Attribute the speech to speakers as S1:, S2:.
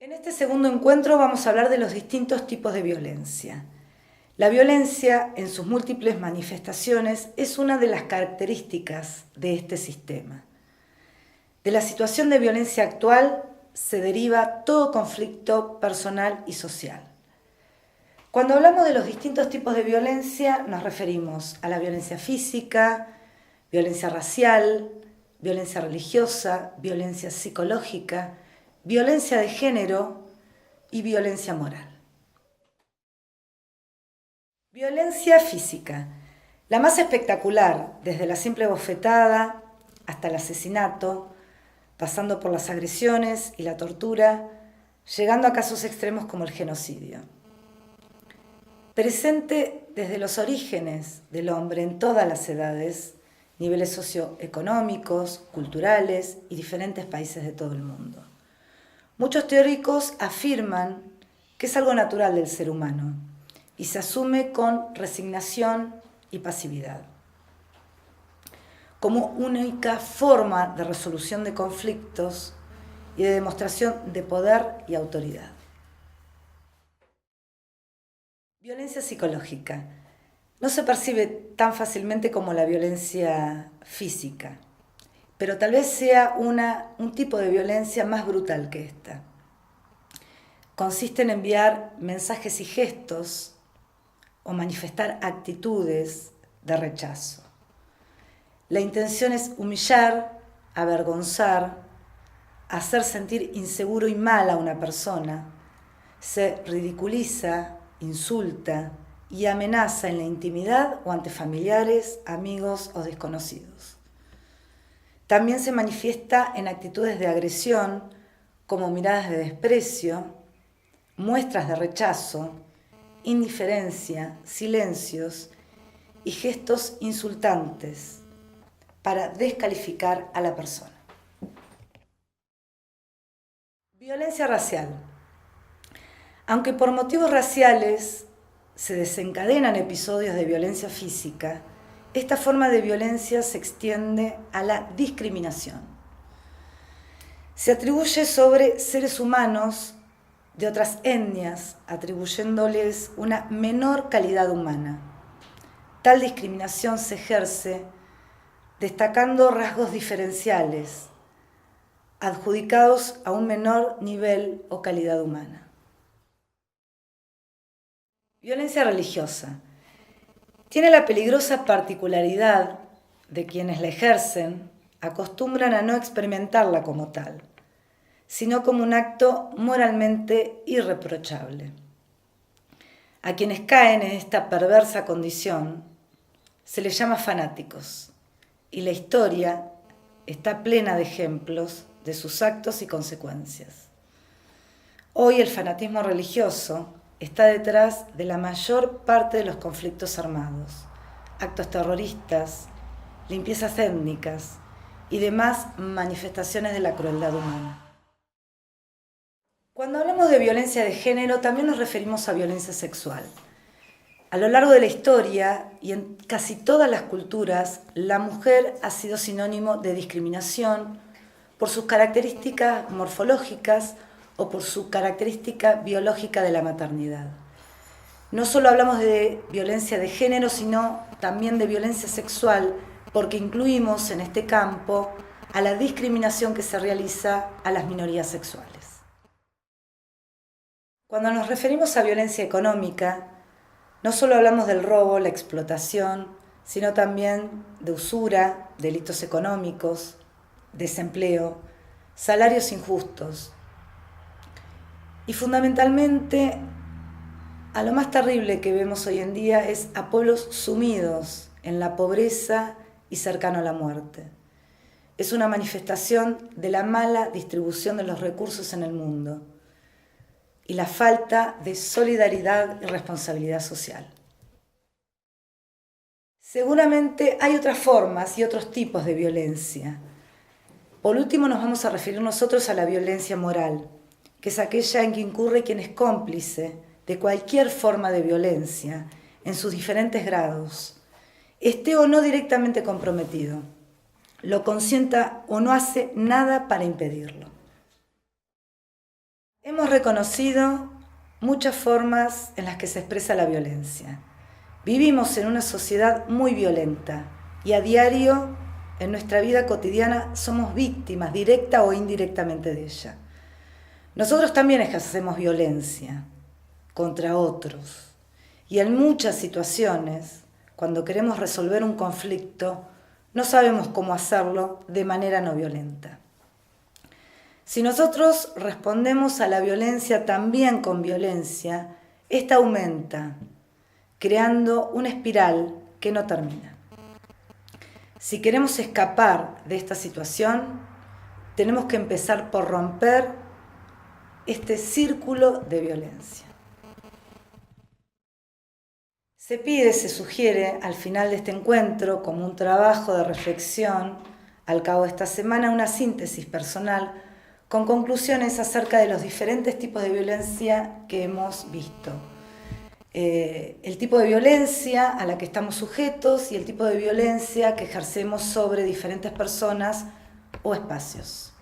S1: En este segundo encuentro vamos a hablar de los distintos tipos de violencia. La violencia, en sus múltiples manifestaciones, es una de las características de este sistema. De la situación de violencia actual se deriva todo conflicto personal y social. Cuando hablamos de los distintos tipos de violencia, nos referimos a la violencia física, violencia racial, violencia religiosa, violencia psicológica, violencia de género y violencia moral. Violencia física. La más espectacular, desde la simple bofetada hasta el asesinato, pasando por las agresiones y la tortura, llegando a casos extremos como el genocidio. Presente desde los orígenes del hombre en todas las edades, niveles socioeconómicos, culturales y diferentes países de todo el mundo. Muchos teóricos afirman que es algo natural del ser humano y se asume con resignación y pasividad, como única forma de resolución de conflictos y de demostración de poder y autoridad. Violencia psicológica. No se percibe tan fácilmente como la violencia física, pero tal vez sea un tipo de violencia más brutal que esta. Consiste en enviar mensajes y gestos o manifestar actitudes de rechazo. La intención es humillar, avergonzar, hacer sentir inseguro y mal a una persona. Se ridiculiza, insulta y amenaza en la intimidad o ante familiares, amigos o desconocidos. También se manifiesta en actitudes de agresión, como miradas de desprecio, muestras de rechazo, indiferencia, silencios y gestos insultantes para descalificar a la persona. Violencia racial. Aunque por motivos raciales se desencadenan episodios de violencia física, esta forma de violencia se extiende a la discriminación. Se atribuye sobre seres humanos de otras etnias, atribuyéndoles una menor calidad humana. Tal discriminación se ejerce destacando rasgos diferenciales, adjudicados a un menor nivel o calidad humana. Violencia religiosa. Tiene la peligrosa particularidad de quienes la ejercen acostumbran a no experimentarla como tal, sino como un acto moralmente irreprochable. A quienes caen en esta perversa condición se les llama fanáticos, y la historia está plena de ejemplos de sus actos y consecuencias. Hoy el fanatismo religioso está detrás de la mayor parte de los conflictos armados, actos terroristas, limpiezas étnicas y demás manifestaciones de la crueldad humana. Cuando hablamos de violencia de género, también nos referimos a violencia sexual. A lo largo de la historia y en casi todas las culturas, la mujer ha sido sinónimo de discriminación por sus características morfológicas o por su característica biológica de la maternidad. No solo hablamos de violencia de género, sino también de violencia sexual, porque incluimos en este campo a la discriminación que se realiza a las minorías sexuales. Cuando nos referimos a violencia económica, no solo hablamos del robo, la explotación, sino también de usura, delitos económicos, desempleo, salarios injustos. Y fundamentalmente, a lo más terrible que vemos hoy en día es a pueblos sumidos en la pobreza y cercano a la muerte. Es una manifestación de la mala distribución de los recursos en el mundo y la falta de solidaridad y responsabilidad social. Seguramente hay otras formas y otros tipos de violencia. Por último, nos vamos a referir nosotros a la violencia moral, que es aquella en que incurre quien es cómplice de cualquier forma de violencia en sus diferentes grados, esté o no directamente comprometido, lo consienta o no hace nada para impedirlo. Hemos reconocido muchas formas en las que se expresa la violencia. Vivimos en una sociedad muy violenta y a diario, en nuestra vida cotidiana, somos víctimas, directa o indirectamente, de ella. Nosotros también ejercemos violencia contra otros y en muchas situaciones, cuando queremos resolver un conflicto, no sabemos cómo hacerlo de manera no violenta. Si nosotros respondemos a la violencia también con violencia, esta aumenta, creando una espiral que no termina. Si queremos escapar de esta situación, tenemos que empezar por romper este círculo de violencia. Se pide, se sugiere al final de este encuentro, como un trabajo de reflexión, al cabo de esta semana, una síntesis personal con conclusiones acerca de los diferentes tipos de violencia que hemos visto. El tipo de violencia a la que estamos sujetos y el tipo de violencia que ejercemos sobre diferentes personas o espacios.